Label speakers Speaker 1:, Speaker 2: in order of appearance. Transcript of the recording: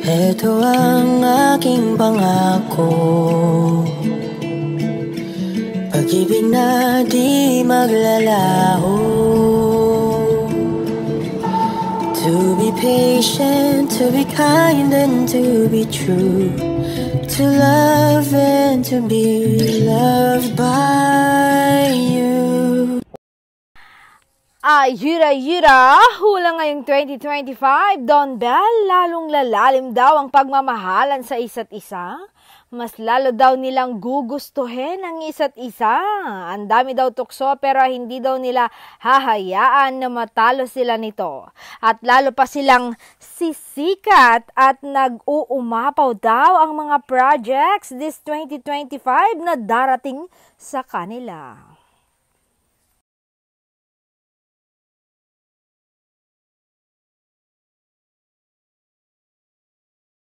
Speaker 1: Ito ang aking pangako, pag-ibig na di maglalaho. To be patient, to be kind and to be true, to love and to be loved by you.
Speaker 2: Yura, hula ngayong 2025, Don Bell, lalong lalalim daw ang pagmamahalan sa isa't isa. Mas lalo daw nilang gugustuhin ang isa't isa. Ang dami daw tukso pero hindi daw nila hahayaan na matalo sila nito. At lalo pa silang sisikat at nag-uumapaw daw ang mga projects this 2025 na darating sa kanila.